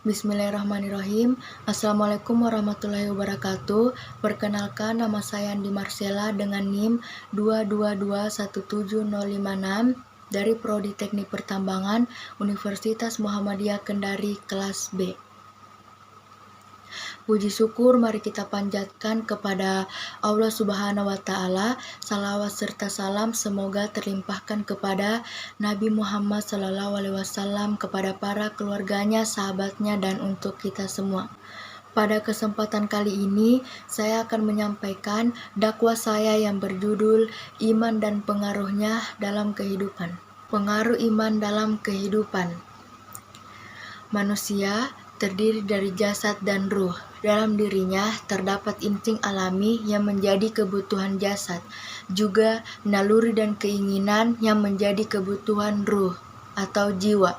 Bismillahirrahmanirrahim. Assalamualaikum warahmatullahi wabarakatuh. Perkenalkan, nama saya Andi Marcella dengan NIM 2221756 dari Prodi Teknik Pertambangan Universitas Muhammadiyah Kendari kelas B. Puji syukur mari kita panjatkan kepada Allah Subhanahu wa Ta'ala. Salawat serta salam semoga terlimpahkan kepada Nabi Muhammad SAW, kepada para keluarganya, sahabatnya, dan untuk kita semua. Pada kesempatan kali ini, saya akan menyampaikan dakwah saya yang berjudul Iman dan Pengaruhnya dalam Kehidupan. Pengaruh iman dalam kehidupan. Manusia terdiri dari jasad dan ruh. Dalam dirinya terdapat insting alami yang menjadi kebutuhan jasad, juga naluri dan keinginan yang menjadi kebutuhan ruh atau jiwa.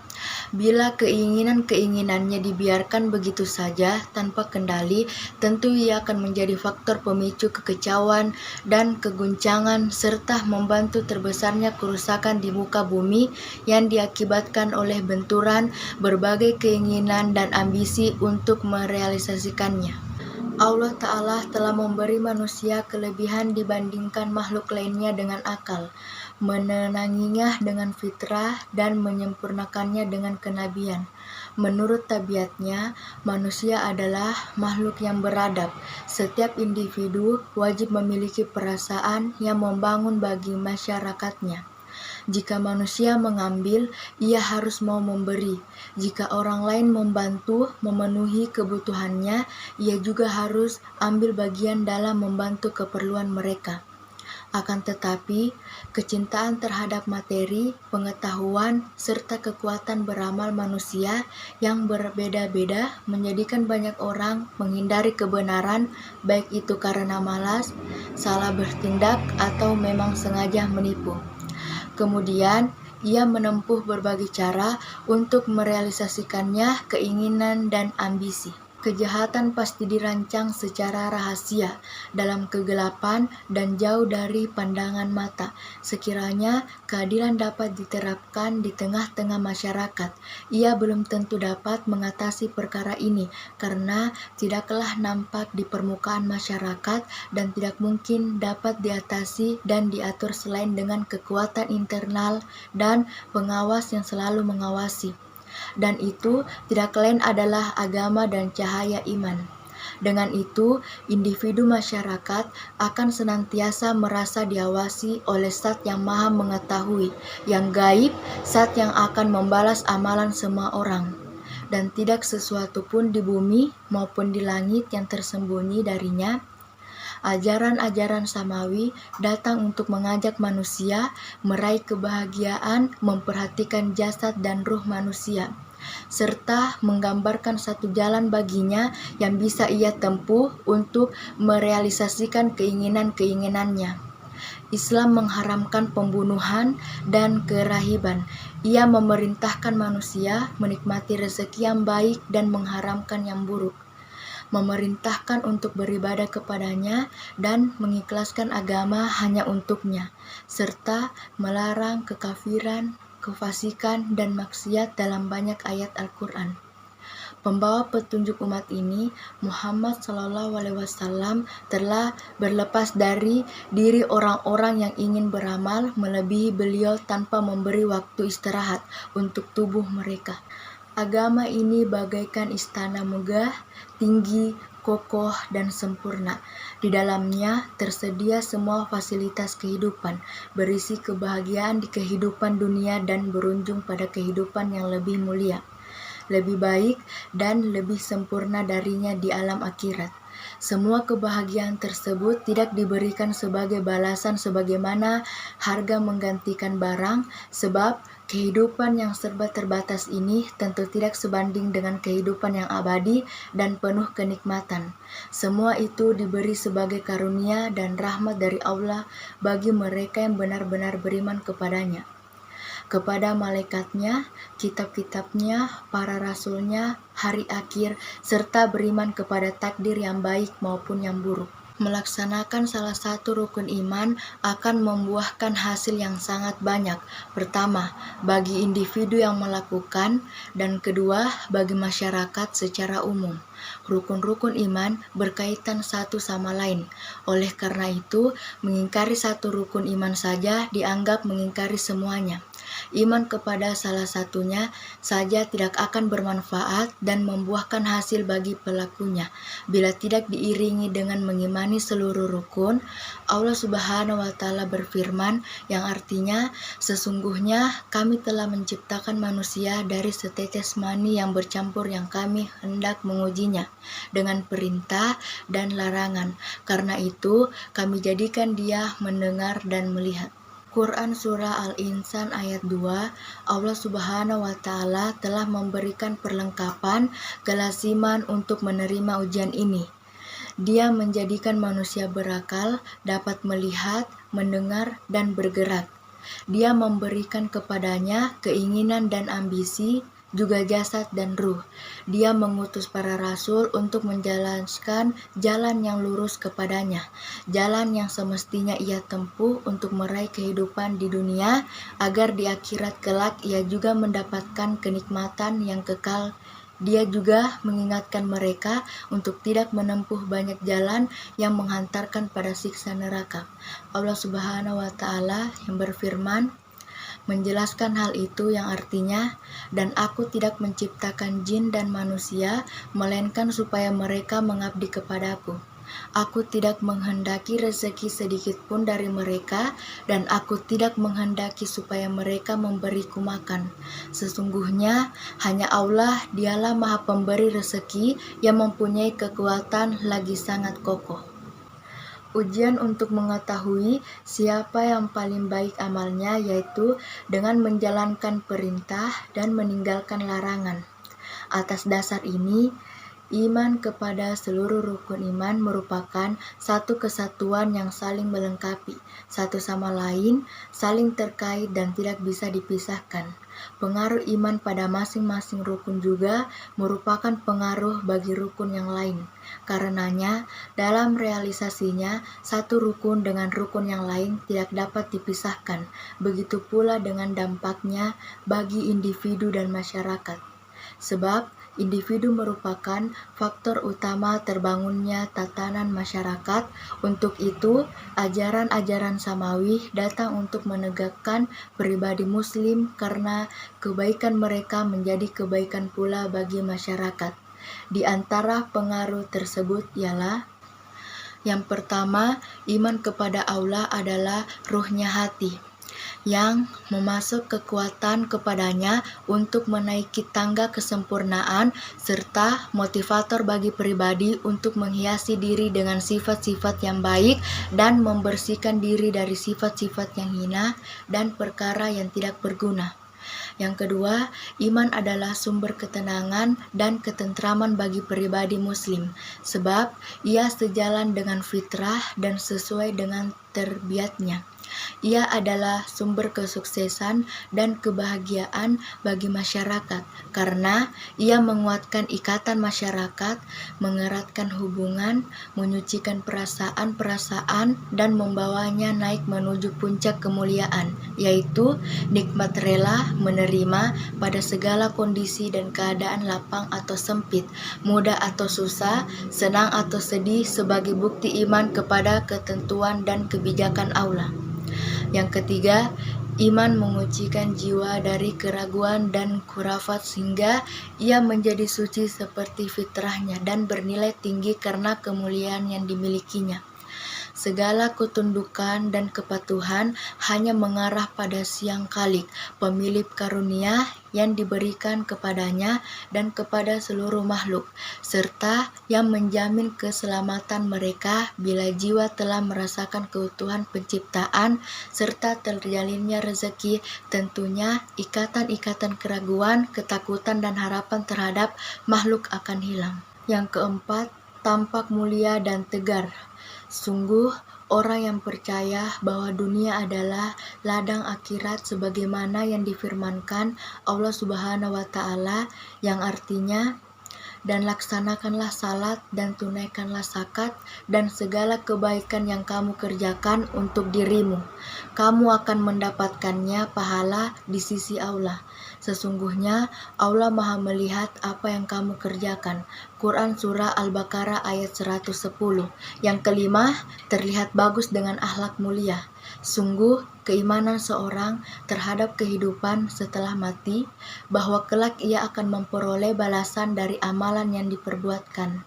Bila keinginan-keinginannya dibiarkan begitu saja tanpa kendali, tentu ia akan menjadi faktor pemicu kekecauan dan keguncangan serta membantu terbesarnya kerusakan di muka bumi yang diakibatkan oleh benturan berbagai keinginan dan ambisi untuk merealisasikannya. Allah Ta'ala telah memberi manusia kelebihan dibandingkan makhluk lainnya dengan akal, menenanginya dengan fitrah, dan menyempurnakannya dengan kenabian. Menurut tabiatnya, manusia adalah makhluk yang beradab. Setiap individu wajib memiliki perasaan yang membangun bagi masyarakatnya. Jika manusia mengambil, ia harus mau memberi. Jika orang lain membantu memenuhi kebutuhannya, ia juga harus ambil bagian dalam membantu keperluan mereka. Akan tetapi, kecintaan terhadap materi, pengetahuan, serta kekuatan beramal manusia yang berbeda-beda menjadikan banyak orang menghindari kebenaran, baik itu karena malas, salah bertindak, atau memang sengaja menipu. Kemudian, ia menempuh berbagai cara untuk merealisasikannya, keinginan dan ambisi. Kejahatan pasti dirancang secara rahasia, dalam kegelapan dan jauh dari pandangan mata. Sekiranya keadilan dapat diterapkan di tengah-tengah masyarakat, ia belum tentu dapat mengatasi perkara ini karena tidaklah nampak di permukaan masyarakat dan tidak mungkin dapat diatasi dan diatur selain dengan kekuatan internal dan pengawas yang selalu mengawasi. Dan itu tidak lain adalah agama dan cahaya iman. Dengan itu, individu masyarakat akan senantiasa merasa diawasi oleh Zat yang Maha Mengetahui, yang gaib, Zat yang akan membalas amalan semua orang. Dan tidak sesuatu pun di bumi maupun di langit yang tersembunyi darinya. Ajaran-ajaran samawi datang untuk mengajak manusia meraih kebahagiaan, memperhatikan jasad dan ruh manusia, serta menggambarkan satu jalan baginya yang bisa ia tempuh untuk merealisasikan keinginan-keinginannya. Islam mengharamkan pembunuhan dan kerahiban. Ia memerintahkan manusia menikmati rezeki yang baik dan mengharamkan yang buruk. Memerintahkan untuk beribadah kepadanya dan mengikhlaskan agama hanya untuknya, serta melarang kekafiran, kefasikan, dan maksiat dalam banyak ayat Al-Quran. Pembawa petunjuk umat ini, Muhammad SAW, telah berlepas dari diri orang-orang yang ingin beramal melebihi beliau tanpa memberi waktu istirahat untuk tubuh mereka. Agama ini bagaikan istana megah, tinggi, kokoh, dan sempurna. Di dalamnya tersedia semua fasilitas kehidupan, berisi kebahagiaan di kehidupan dunia dan berujung pada kehidupan yang lebih mulia, lebih baik, dan lebih sempurna darinya di alam akhirat. Semua kebahagiaan tersebut tidak diberikan sebagai balasan sebagaimana harga menggantikan barang, sebab kehidupan yang serba terbatas ini tentu tidak sebanding dengan kehidupan yang abadi dan penuh kenikmatan. Semua itu diberi sebagai karunia dan rahmat dari Allah bagi mereka yang benar-benar beriman kepadanya, kepada malaikatnya, kitab-kitabnya, para rasulnya, hari akhir, serta beriman kepada takdir yang baik maupun yang buruk. Melaksanakan salah satu rukun iman akan membuahkan hasil yang sangat banyak. Pertama, bagi individu yang melakukan, dan kedua, bagi masyarakat secara umum. Rukun-rukun iman berkaitan satu sama lain. Oleh karena itu, mengingkari satu rukun iman saja dianggap mengingkari semuanya. Iman kepada salah satunya saja tidak akan bermanfaat dan membuahkan hasil bagi pelakunya bila tidak diiringi dengan mengimani seluruh rukun. Allah Subhanahu wa Ta'ala berfirman, yang artinya, sesungguhnya kami telah menciptakan manusia dari setetes mani yang bercampur yang kami hendak mengujinya dengan perintah dan larangan. Karena itu, kami jadikan dia mendengar dan melihat. Quran Surah Al-Insan ayat 2, Allah Subhanahu wa Ta'ala telah memberikan perlengkapan kelasiman untuk menerima ujian ini. Dia menjadikan manusia berakal, dapat melihat, mendengar, dan bergerak. Dia memberikan kepadanya keinginan dan ambisi, juga jasad dan ruh. Dia mengutus para rasul untuk menjelaskan jalan yang lurus kepadanya, jalan yang semestinya ia tempuh untuk meraih kehidupan di dunia, agar di akhirat kelak ia juga mendapatkan kenikmatan yang kekal. Dia juga mengingatkan mereka untuk tidak menempuh banyak jalan yang menghantarkan pada siksa neraka. Allah Subhanahu wa Ta'ala yang berfirman, menjelaskan hal itu yang artinya, dan aku tidak menciptakan jin dan manusia, melainkan supaya mereka mengabdi kepadaku. Aku tidak menghendaki rezeki sedikit pun dari mereka, dan aku tidak menghendaki supaya mereka memberiku makan. Sesungguhnya hanya Allah, dialah maha pemberi rezeki yang mempunyai kekuatan lagi sangat kokoh. Ujian untuk mengetahui siapa yang paling baik amalnya, yaitu dengan menjalankan perintah dan meninggalkan larangan. Atas dasar ini, iman kepada seluruh rukun iman merupakan satu kesatuan yang saling melengkapi, satu sama lain, saling terkait dan tidak bisa dipisahkan. Pengaruh iman pada masing-masing rukun juga merupakan pengaruh bagi rukun yang lain. Karenanya, dalam realisasinya, satu rukun dengan rukun yang lain tidak dapat dipisahkan. Begitu pula dengan dampaknya bagi individu dan masyarakat. Sebab individu merupakan faktor utama terbangunnya tatanan masyarakat. Untuk itu, ajaran-ajaran samawi datang untuk menegakkan pribadi muslim karena kebaikan mereka menjadi kebaikan pula bagi masyarakat. Di antara pengaruh tersebut ialah: yang pertama, iman kepada Allah adalah ruhnya hati, yang memasuk kekuatan kepadanya untuk menaiki tangga kesempurnaan, serta motivator bagi pribadi untuk menghiasi diri dengan sifat-sifat yang baik dan membersihkan diri dari sifat-sifat yang hina dan perkara yang tidak berguna. Yang kedua, iman adalah sumber ketenangan dan ketentraman bagi pribadi muslim, sebab ia sejalan dengan fitrah dan sesuai dengan terbiatnya. Ia adalah sumber kesuksesan dan kebahagiaan bagi masyarakat, karena ia menguatkan ikatan masyarakat, mengeratkan hubungan, menyucikan perasaan-perasaan, dan membawanya naik menuju puncak kemuliaan, yaitu nikmat rela menerima pada segala kondisi dan keadaan lapang atau sempit, mudah atau susah, senang atau sedih, sebagai bukti iman kepada ketentuan dan kebijakan Allah. Yang ketiga, iman mengucikan jiwa dari keraguan dan khurafat sehingga ia menjadi suci seperti fitrahnya dan bernilai tinggi karena kemuliaan yang dimilikinya. Segala ketundukan dan kepatuhan hanya mengarah pada Sang Khalik, pemilik karunia yang diberikan kepadanya dan kepada seluruh makhluk, serta yang menjamin keselamatan mereka bila jiwa telah merasakan keutuhan penciptaan serta terjalinnya rezeki. Tentunya ikatan-ikatan keraguan, ketakutan, dan harapan terhadap makhluk akan hilang. Yang keempat, tampak mulia dan tegar. Sungguh, orang yang percaya bahwa dunia adalah ladang akhirat sebagaimana yang difirmankan Allah Subhanahu wa Ta'ala, yang artinya, dan laksanakanlah salat dan tunaikanlah zakat dan segala kebaikan yang kamu kerjakan untuk dirimu. Kamu akan mendapatkannya pahala di sisi Allah. Sesungguhnya Allah Maha melihat apa yang kamu kerjakan. Quran Surah Al-Baqarah ayat 110. Yang kelima, terlihat bagus dengan akhlak mulia. Sungguh, keimanan seorang terhadap kehidupan setelah mati, bahwa kelak ia akan memperoleh balasan dari amalan yang diperbuatkan.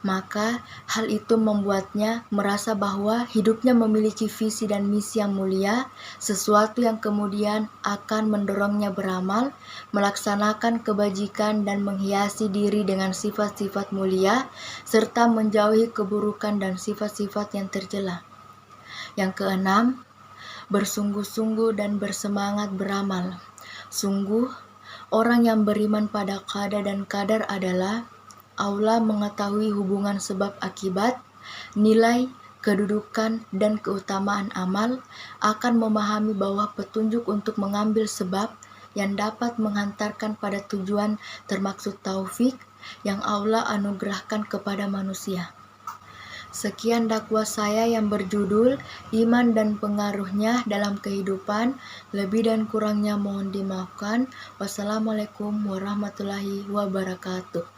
Maka hal itu membuatnya merasa bahwa hidupnya memiliki visi dan misi yang mulia, sesuatu yang kemudian akan mendorongnya beramal, melaksanakan kebajikan dan menghiasi diri dengan sifat-sifat mulia, serta menjauhi keburukan dan sifat-sifat yang tercela. Yang keenam, bersungguh-sungguh dan bersemangat beramal. Sungguh, orang yang beriman pada qada dan qadar adalah Allah mengetahui hubungan sebab akibat, nilai, kedudukan, dan keutamaan amal, akan memahami bahwa petunjuk untuk mengambil sebab yang dapat menghantarkan pada tujuan termaksud taufik yang Allah anugerahkan kepada manusia. Sekian dakwah saya yang berjudul Iman dan Pengaruhnya dalam Kehidupan. Lebih dan kurangnya mohon dimaafkan. Wassalamualaikum warahmatullahi wabarakatuh.